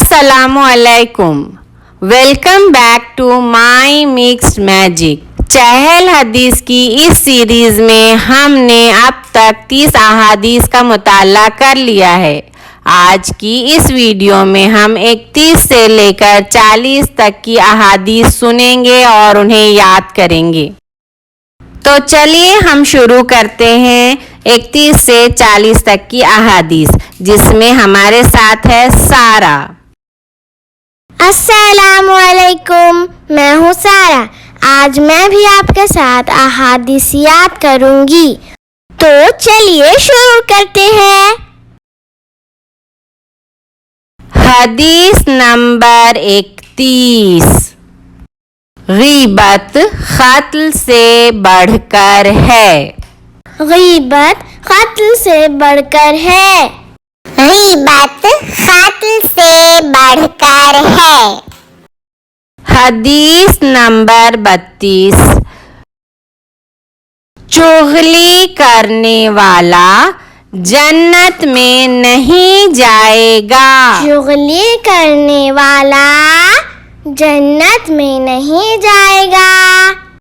Assalamu alaikum. Welcome back to My Mixed Magic. चहल हदीस की इस सीरीज में हमने अब तक 30 अहादीस का मुताला कर लिया है। आज की इस वीडियो में हम 31 से लेकर 40 तक की अहादीस सुनेंगे और उन्हें याद करेंगे। तो चलिए हम शुरू करते हैं 31 से 40 तक की अहादीस, जिसमें हमारे साथ है सारा। अस्सलामु अलैकुम, मैं हूँ सारा। आज मैं भी आपके साथ अहादीस याद करूँगी। तो चलिए शुरू करते हैं। हदीस नंबर 31। गीबत क़त्ल से बढ़कर है। गीबत क़त्ल से बढ़कर है। गीबत क़त्ल से बढ़कर है। हदीस नंबर 32। चुगली करने वाला जन्नत में नहीं जाएगा। चुगली करने वाला जन्नत में नहीं जाएगा।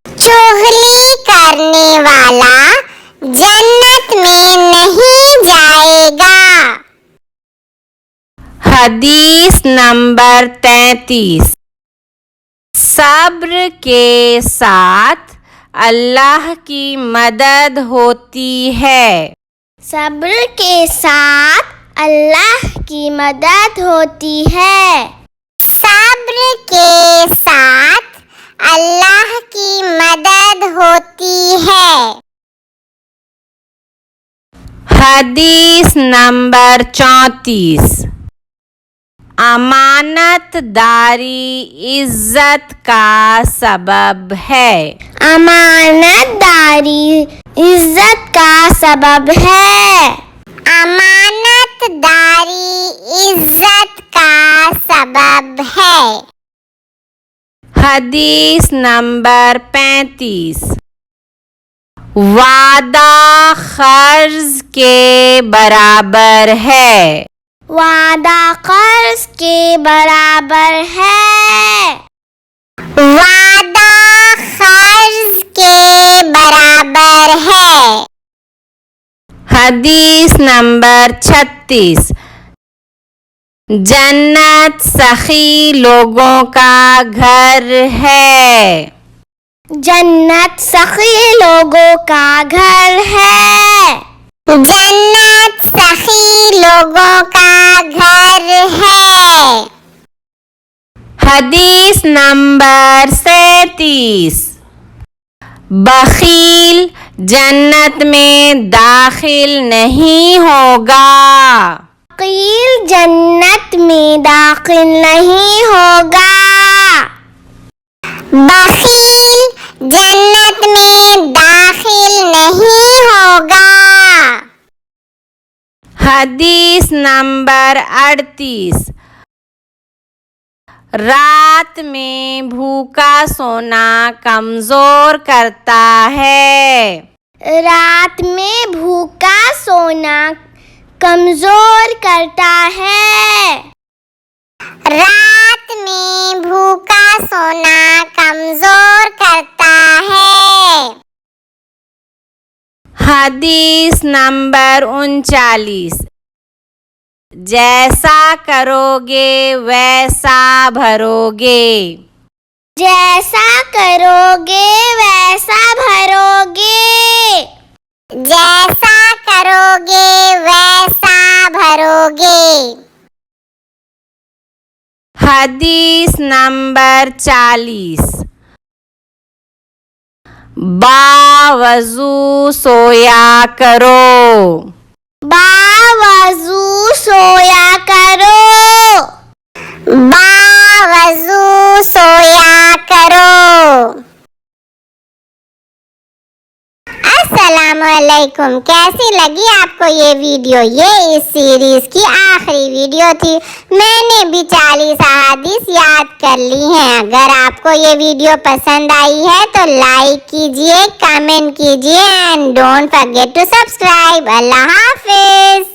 चुगली करने वाला जन्नत में नहीं जाएगा। हदीस नंबर 33। सब्र के साथ अल्लाह की मदद होती है। सब्र के साथ अल्लाह की मदद होती है। सब्र के साथ अल्लाह की मदद होती है। हदीस नंबर 34। अमानतदारी इज्जत का सबब है। अमानतदारी इज्जत का सबब है। अमानतदारी इज्जत का सबब है। हदीस नंबर 35। वादा कर्ज के बराबर है। वादा कर्ज के बराबर है। वादा कर्ज के बराबर है। हदीस नंबर 36। जन्नत सखी लोगों का घर है। जन्नत सखी लोगों का घर है। जन्नत सखी लोगों का घर है। हदीस नंबर 37। बखील जन्नत में दाखिल नहीं होगा। बखील जन्नत में दाखिल नहीं होगा। बखील जन्नत में दाखिल नहीं होगा। हदीस नंबर 38। रात में भूखा सोना कमजोर करता है। रात में भूखा सोना कमजोर करता है। रात में भूखा सोना कमजोर करता है। हदीस नंबर 39। जैसा करोगे वैसा भरोगे। जैसा करोगे वैसा भरोगे। जैसा करोगे वैसा भरोगे। हदीस नंबर 40। बावजू सोया करो। बावजू सोया करो। बावजू सोया करो। अस्सलामुअलैकुम, कैसी लगी आपको ये वीडियो? ये इस सीरीज की आखिरी वीडियो थी। मैंने भी 40 अहादीस याद कर ली हैं। अगर आपको ये वीडियो पसंद आई है तो लाइक कीजिए, कमेंट कीजिए and don't forget to subscribe. अल्लाह हाफिज।